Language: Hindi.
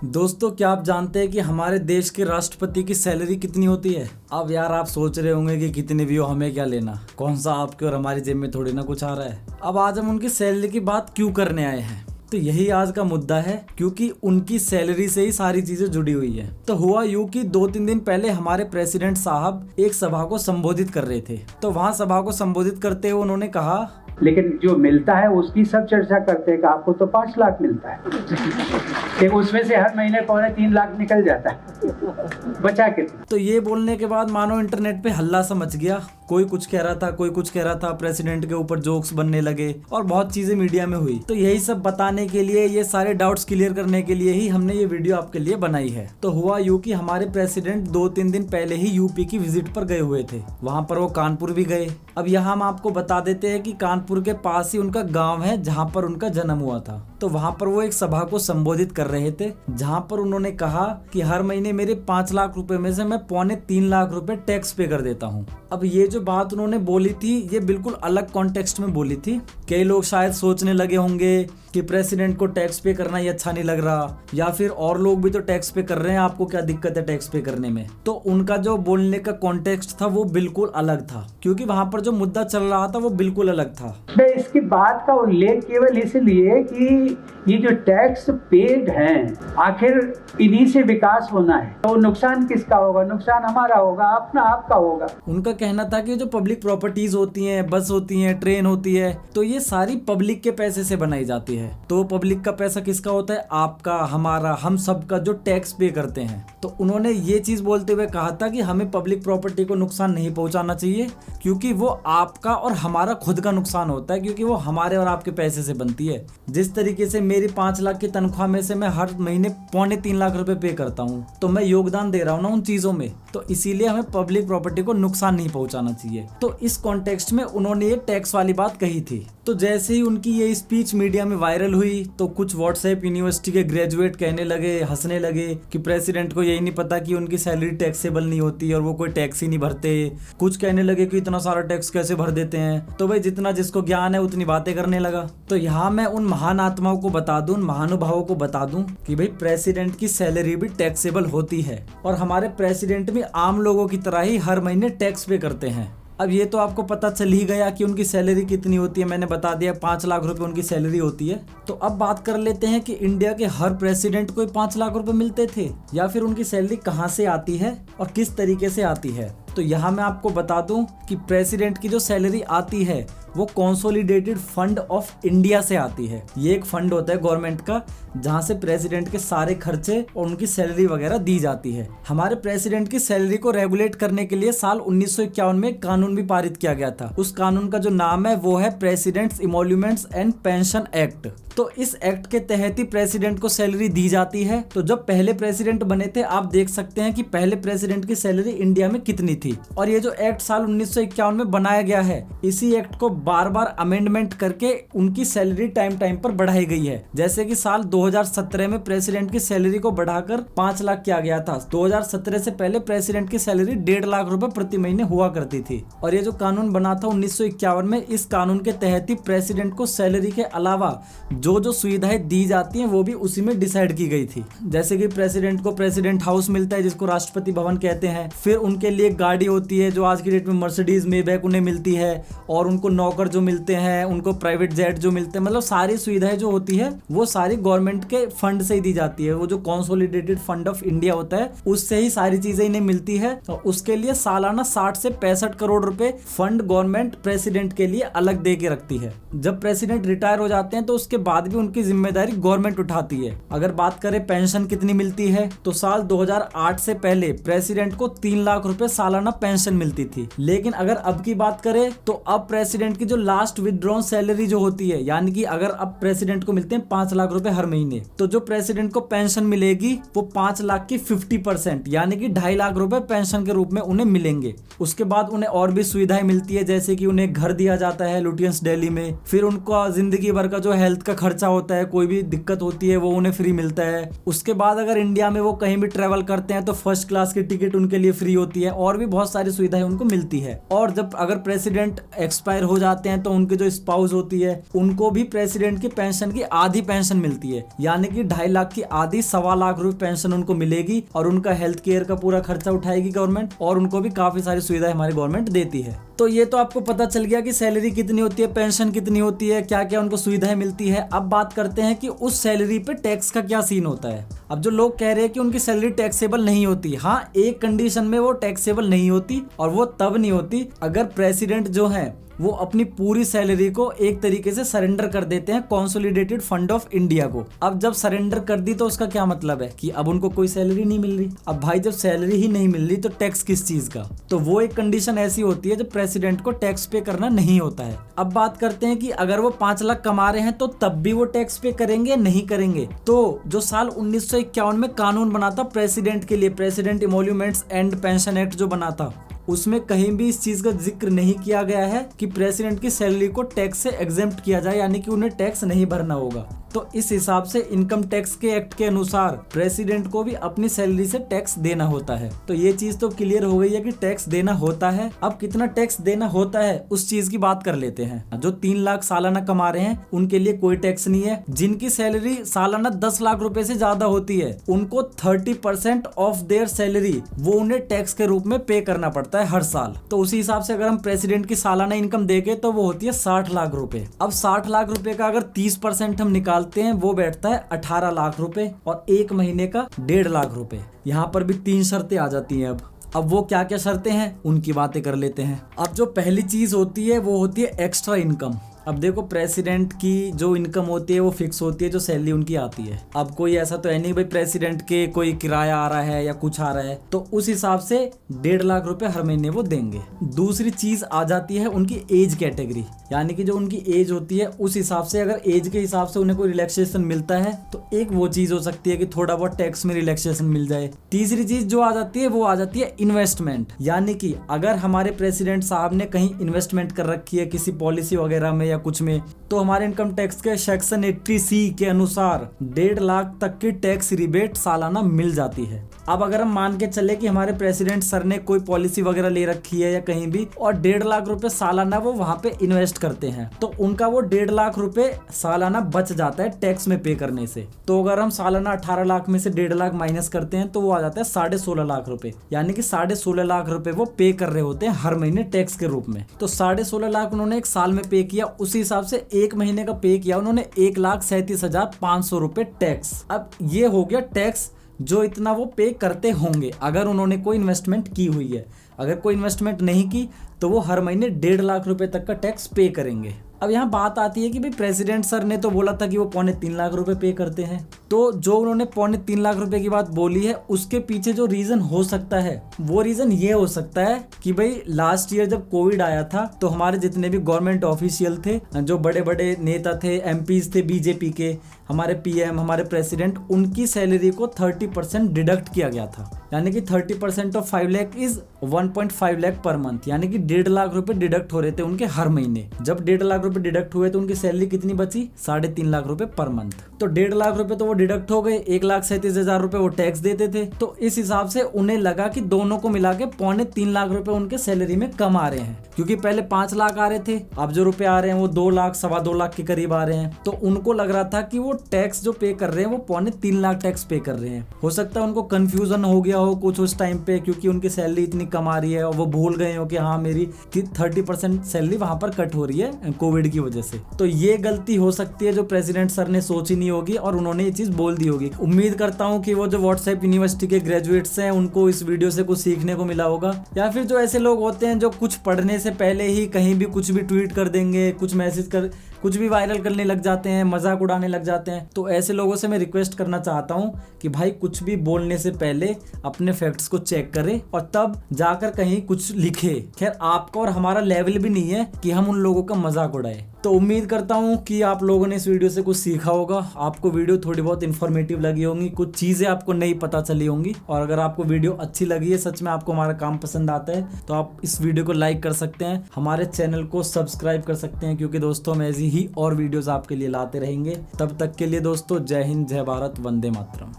दोस्तों, क्या आप जानते हैं कि हमारे देश के राष्ट्रपति की सैलरी कितनी होती है? अब यार आप सोच रहे होंगे कि कितने भी हो हमें क्या लेना, कौन सा आपके और हमारी जेब में थोड़ी ना कुछ आ रहा है। अब आज हम उनकी सैलरी की बात क्यों करने आए हैं, तो यही आज का मुद्दा है, क्योंकि उनकी सैलरी से ही सारी चीजें जुड़ी हुई है। तो हुआ यूं कि 2-3 दिन पहले हमारे प्रेसिडेंट साहब एक सभा को संबोधित कर रहे थे। तो वहां सभा को संबोधित करते हुए उन्होंने कहा, लेकिन जो मिलता है उसकी सब चर्चा करते हैं कि आपको तो 5 लाख मिलता है कि उसमें से हर महीने 2.25-3 लाख निकल जाता है, बचा कितना। तो ये बोलने के बाद मानो इंटरनेट पे हल्ला सा मच गया। कोई कुछ कह रहा था, कोई कुछ कह रहा था, प्रेसिडेंट के ऊपर जोक्स बनने लगे और बहुत चीजें मीडिया में हुई। तो यही सब बताने के लिए, ये सारे डाउट्स क्लियर करने के लिए ही हमने ये वीडियो आपके लिए बनाई है। तो हुआ यूं कि हमारे प्रेसिडेंट 2-3 दिन पहले ही यूपी की विजिट पर गए हुए थे। वहां पर वो कानपुर भी गए। अब यहाँ हम आपको बता देते हैं कि कानपुर के पास ही उनका गांव है जहां पर उनका जन्म हुआ था। तो वहां पर वो एक सभा को संबोधित कर रहे थे, जहां पर उन्होंने कहा कि हर महीने मेरे 5 लाख रुपए में से मैं 2.25-3 लाख रुपए टैक्स पे कर देता हूं। अब ये जो बात उन्होंने बोली थी, ये बिल्कुल अलग कॉन्टेक्स्ट में बोली थी। कई लोग शायद सोचने लगे होंगे कि प्रेसिडेंट को टैक्स पे करना ही अच्छा नहीं लग रहा, या फिर और लोग भी तो टैक्स पे कर रहे हैं, आपको क्या दिक्कत है टैक्स पे करने में। तो उनका जो बोलने का कॉन्टेक्स्ट था वो बिल्कुल अलग था, क्योंकि वहां पर जो मुद्दा चल रहा था वो बिल्कुल अलग था। मैं इसकी बात का उल्लेख केवल इसलिए कि ये जो टैक्स पेड हैं, आखिर इन्हीं से विकास होना है, तो नुकसान किसका होगा? नुकसान हमारा होगा, अपना आपका होगा। उनका कहना था कि जो पब्लिक प्रॉपर्टीज होती हैं, बस होती हैं, ट्रेन होती है, तो ये सारी पब्लिक के पैसे से बनाई जाती है। तो पब्लिक का पैसा किसका होता है? आपका, हमारा, हम सब का, जो टैक्स पे करते हैं। तो उन्होंने ये चीज बोलते हुए कहा था कि हमें पब्लिक प्रॉपर्टी को नुकसान नहीं पहुंचाना चाहिए, क्योंकि वो आपका और हमारा खुद का नुकसान होता है, क्योंकि वो हमारे और आपके पैसे से बनती है। जिस तरीके से मेरी 5 लाख की तनख्वाह में से मैं हर महीने 2.25-3 लाख रुपए पे करता हूँ, तो मैं योगदान दे रहा हूँ ना उन चीजों में। तो इसीलिए हमें पब्लिक प्रॉपर्टी को नुकसान नहीं पहुंचाना चाहिए। तो इस कॉन्टेक्स्ट में उन्होंने ये टैक्स वाली बात कही थी। तो जैसे ही उनकी ये स्पीच मीडिया में वायरल हुई, तो कुछ व्हाट्सएप यूनिवर्सिटी के ग्रेजुएट कहने लगे, हंसने लगे कि प्रेसिडेंट को यही नहीं पता कि उनकी सैलरी टैक्सेबल नहीं होती और वो कोई टैक्स ही नहीं भरते। कुछ कहने लगे कि इतना सारा टैक्स कैसे भर देते हैं। तो भाई जितना जिसको ज्ञान है उतनी बातें करने लगा। तो यहाँ मैं उन महान आत्माओं को बता दूं, महानुभावों को बता दूं कि भाई प्रेसिडेंट की सैलरी भी टैक्सेबल होती है, और हमारे प्रेसिडेंट भी आम लोगों की तरह ही हर महीने टैक्स पे करते हैं। अब ये तो आपको पता चल ही गया कि उनकी सैलरी कितनी होती है। मैंने बता दिया 5 लाख रुपए उनकी सैलरी होती है। तो अब बात कर लेते हैं कि इंडिया के हर प्रेसिडेंट को 5 लाख रुपए मिलते थे, या फिर उनकी सैलरी कहाँ से आती है और किस तरीके से आती है। तो यहाँ मैं आपको बता दूं कि प्रेसिडेंट की जो सैलरी आती है वो कंसोलिडेटेड फंड ऑफ इंडिया से आती है। ये एक फंड होता है गवर्नमेंट का, जहां से प्रेसिडेंट के सारे खर्चे और उनकी सैलरी वगैरह दी जाती है। हमारे प्रेसिडेंट की सैलरी को रेगुलेट करने के लिए साल 1951 में एक कानून भी पारित किया गया था। उस कानून का जो नाम है वो है presidents emoluments and pension act. तो इस एक्ट के तहत ही प्रेसिडेंट को सैलरी दी जाती है। तो जब पहले प्रेसिडेंट बने थे, आप देख सकते हैं कि पहले प्रेसिडेंट की सैलरी इंडिया में कितनी थी। और ये जो एक्ट साल 1951 में बनाया गया है, इसी एक्ट को बार बार अमेंडमेंट करके उनकी सैलरी टाइम टाइम पर बढ़ाई गई है। जैसे कि साल 2017 में प्रेसिडेंट की सैलरी को बढ़ाकर 5 लाख किया गया था। 2017 से पहले प्रेसिडेंट की सैलरी 1.5 लाख रुपए प्रति महीने हुआ करती थी। और ये जो कानून बना था 1951 में, इस कानून के तहत ही प्रेसिडेंट को सैलरी के अलावा जो सुविधाएं दी जाती हैं वो भी उसी में डिसाइड की गई थी। जैसे कि प्रेसिडेंट को प्रेसिडेंट हाउस मिलता है, जिसको राष्ट्रपति भवन कहते हैं। फिर उनके लिए गाड़ी होती है जो आज की डेट में मर्सिडीज मेबैक उन्हें मिलती है, और उनको नौकर जो मिलते हैं, उनको प्राइवेट जेट जो मिलते हैं। मतलब सारी सुविधाएं जो होती है वो सारी गवर्नमेंट के फंड से ही दी जाती है। वो जो कंसोलिडेटेड फंड ऑफ इंडिया होता है उससे ही सारी चीजें इन्हें मिलती है। और उसके लिए सालाना 60 से 65 करोड़ रुपए फंड गवर्नमेंट प्रेसिडेंट के लिए अलग दे के रखती है। जब प्रेसिडेंट रिटायर हो जाते हैं तो उसके बाद भी उनकी जिम्मेदारी गवर्नमेंट उठाती है। अगर बात करें पेंशन कितनी मिलती है, तो साल 2008 से पहले प्रेसिडेंट को 3 लाख रुपए सालाना पेंशन मिलती थी। लेकिन अगर अब की बात करें तो अब प्रेसिडेंट की जो लास्ट विथड्रॉन सैलरी जो होती है, यानी कि अगर अब प्रेसिडेंट को मिलते हैं 5 लाख रुपए हर महीने, तो जो प्रेसिडेंट को पेंशन मिलेगी वो 5 लाख की 50%, यानी कि 2.5 लाख रुपए पेंशन के रूप में उन्हें मिलेंगे। उसके बाद उन्हें और भी सुविधाएं मिलती है, जैसे कि उन्हें घर दिया जाता है लुटियंस दिल्ली में। फिर उनका जिंदगी भर का जो हेल्थ का खर्चा होता है, कोई भी दिक्कत होती है वो उन्हें फ्री मिलता है। उसके बाद अगर इंडिया में वो कहीं भी ट्रेवल करते हैं तो फर्स्ट क्लास की टिकट उनके लिए फ्री होती है, और भी बहुत सारी सुविधाएं उनको मिलती है। और जब अगर प्रेसिडेंट एक्सपायर हो जाते हैं तो उनके जो स्पाउस होती है उनको भी प्रेसिडेंट की पेंशन की आधी पेंशन मिलती है। यानी कि 2.5 लाख की आधी 1.25 लाख रुपए पेंशन उनको मिलेगी और उनका हेल्थ केयर का पूरा खर्चा उठाएगी गवर्नमेंट और उनको भी काफी सारी सुविधाएं हमारी गवर्नमेंट देती है। तो ये तो आपको पता चल गया कि सैलरी कितनी होती है, पेंशन कितनी होती है, क्या क्या उनको सुविधाएं मिलती है। अब बात करते हैं कि उस सैलरी पे टैक्स का क्या सीन होता है। अब जो लोग कह रहे हैं कि उनकी सैलरी टैक्सेबल नहीं होती, हाँ एक कंडीशन में वो टैक्सेबल नहीं होती और वो तब नहीं होती अगर प्रेसिडेंट जो है वो अपनी पूरी सैलरी को एक तरीके से सरेंडर कर देते हैं कंसोलिडेटेड फंड ऑफ इंडिया को। अब जब सरेंडर कर दी तो उसका क्या मतलब है कि अब उनको कोई सैलरी नहीं मिल रही। अब भाई जब सैलरी ही नहीं मिल रही तो टैक्स किस चीज का। तो वो एक कंडीशन ऐसी होती है जब प्रेसिडेंट को टैक्स पे करना नहीं होता है। अब बात करते हैं कि अगर वो 5 लाख कमा रहे हैं तो तब भी वो टैक्स पे करेंगे नहीं करेंगे। तो जो साल 1951 में कानून बना था प्रेसिडेंट के लिए, president emoluments and pension act जो बना था, उसमें कहीं भी इस चीज का जिक्र नहीं किया गया है कि प्रेसिडेंट की सैलरी को टैक्स से एग्जेम्प्ट किया जाए, यानी कि उन्हें टैक्स नहीं भरना होगा। तो इस हिसाब से इनकम टैक्स के एक्ट के अनुसार प्रेसिडेंट को भी अपनी सैलरी से टैक्स देना होता है। तो ये चीज तो क्लियर हो गई है कि टैक्स देना होता है। अब कितना टैक्स देना होता है उस चीज की बात कर लेते हैं। जो 3 लाख सालाना कमा रहे हैं उनके लिए कोई टैक्स नहीं है। जिनकी सैलरी सालाना 10 लाख रुपए से ज्यादा होती है उनको 30% ऑफ देयर सैलरी वो उन्हें टैक्स के रूप में पे करना पड़ता है हर साल। तो उसी हिसाब से अगर हम प्रेसिडेंट की सालाना इनकम देखें तो वो होती है 60 लाख रुपए। अब 60 लाख रुपए का अगर 30% हम निकालते हैं वो बैठता है 18 लाख रुपए और एक महीने का 1.5 लाख रुपए। यहाँ पर भी 3 शर्तें आ जाती हैं। अब वो क्या क्या शर्तें हैं उनकी बातें कर लेते हैं। अब जो पहली चीज होती है वो होती है एक्स्ट्रा इनकम। अब देखो प्रेसिडेंट की जो इनकम होती है वो फिक्स होती है, जो सैलरी उनकी आती है। अब कोई ऐसा तो है नहीं भाई प्रेसिडेंट के कोई किराया आ रहा है या कुछ आ रहा है, तो उस हिसाब से 1.5 लाख रुपए हर महीने वो देंगे। दूसरी चीज आ जाती है उनकी एज कैटेगरी, यानी कि जो उनकी एज होती है उस हिसाब से अगर एज के हिसाब से उन्हें कोई रिलैक्सेशन मिलता है तो एक वो चीज हो सकती है कि थोड़ा बहुत टैक्स में रिलैक्सेशन मिल जाए। तीसरी चीज जो आ जाती है वो आ जाती है इन्वेस्टमेंट, यानी कि अगर हमारे प्रेसिडेंट साहब ने कहीं इन्वेस्टमेंट कर रखी है किसी पॉलिसी वगैरह में या कुछ में, तो हमारे इनकम टैक्स के सेक्शन 80C के अनुसार 1.5 लाख तक की टैक्स रिबेट सालाना मिल जाती है। अब अगर हम मान के चले कि हमारे प्रेसिडेंट सर ने कोई पॉलिसी वगैरह ले रखी है या कहीं भी और 1.5 लाख रुपए सालाना वो वहां पे इन्वेस्ट करते हैं, तो उनका वो 1.5 लाख रुपए सालाना बच जाता है टैक्स में पे करने से। तो अगर हम सालाना 18 लाख में से 1.5 लाख माइनस करते हैं तो वो आ जाता है 16.5 लाख रुपए, यानी कि 16.5 लाख रुपए वो पे कर रहे होते हैं हर महीने टैक्स के रूप में। तो 16.5 लाख उन्होंने एक साल में पे किया, उसी हिसाब से एक महीने का पे किया उन्होंने 1,37,500 रुपए टैक्स। अब ये हो गया टैक्स जो इतना वो पे करते होंगे अगर उन्होंने कोई इन्वेस्टमेंट की हुई है। अगर कोई इन्वेस्टमेंट नहीं की तो वो हर महीने 1.5 लाख रुपए तक का टैक्स पे करेंगे। अब यहाँ बात आती है कि भाई प्रेसिडेंट सर ने तो बोला था कि वो 3.25 लाख रुपए पे करते हैं, तो जो उन्होंने 3.25 लाख रुपए की बात बोली है उसके पीछे जो रीजन हो सकता है वो रीजन ये हो सकता है कि भाई लास्ट ईयर जब कोविड आया था तो हमारे जितने भी गवर्नमेंट ऑफिशियल थे, जो बड़े बड़े नेता थे, एमपीज थे बीजेपी के, हमारे पीएम, हमारे प्रेसिडेंट, उनकी सैलरी को 30% डिडक्ट किया गया था। यानी कि 30% of 5 lakh is 1.5 lakh per month, यानी कि 1.5 लाख रुपए डिडक्ट हो रहे थे उनके हर महीने। जब 1.5 लाख रुपए डिडक्ट हुए तो उनकी सैलरी कितनी बची? 3.5 लाख रुपए पर मंथ। तो 1.5 लाख रुपए तो वो डिडक्ट हो गए, 1,37,000 रुपए वो टैक्स देते थे। तो इस हिसाब से उन्हें लगा कि दोनों को मिला के 3.25 लाख रुपए उनके सैलरी में कम आ रहे हैं, क्योंकि पहले 5 लाख आ रहे थे, अब जो रुपए आ रहे हैं वो 2 लाख 2.25 लाख के करीब आ रहे हैं। तो उनको लग रहा था कि वो टैक्स जो पे कर रहे हैं वो 3.25 लाख टैक्स पे कर रहे हैं। हो सकता है उनको कंफ्यूजन हो गया हो कुछ उस टाइम पे, क्योंकि उनकी सैलरी इतनी कम आ रही है और वो भूल गए हो कि हाँ मेरी 30% सैलरी वहां पर कट हो रही है कोविड की वजह से। तो ये गलती हो सकती है जो प्रेसिडेंट सर ने सोची नहीं होगी और उन्होंने ये चीज बोल दी होगी। उम्मीद करता हूँ कि वो जो व्हाट्सएप यूनिवर्सिटी के ग्रेजुएट्स हैं उनको इस वीडियो से कुछ सीखने को मिला होगा, या फिर जो ऐसे लोग होते हैं जो कुछ पढ़ने से पहले ही कहीं भी कुछ भी ट्वीट कर देंगे, कुछ मैसेज कर कुछ भी वायरल करने लग जाते हैं, मजाक उड़ाने लग जाते हैं। तो ऐसे लोगों से मैं रिक्वेस्ट करना चाहता हूं कि भाई कुछ भी बोलने से पहले अपने फैक्ट्स को चेक करें और तब जाकर कहीं कुछ लिखे। खैर आपका और हमारा लेवल भी नहीं है कि हम उन लोगों का मजाक उड़ाए। तो उम्मीद करता हूं कि आप लोगों ने इस वीडियो से कुछ सीखा होगा, आपको वीडियो थोड़ी बहुत इन्फॉर्मेटिव लगी होंगी, कुछ चीजें आपको नहीं पता चली होंगी। और अगर आपको वीडियो अच्छी लगी है, सच में आपको हमारा काम पसंद आता है, तो आप इस वीडियो को लाइक कर सकते हैं, हमारे चैनल को सब्सक्राइब कर सकते हैं, क्योंकि दोस्तों हम ऐसी ही और वीडियोस आपके लिए लाते रहेंगे। तब तक के लिए दोस्तों जय हिंद, जय भारत, वंदे मातरम।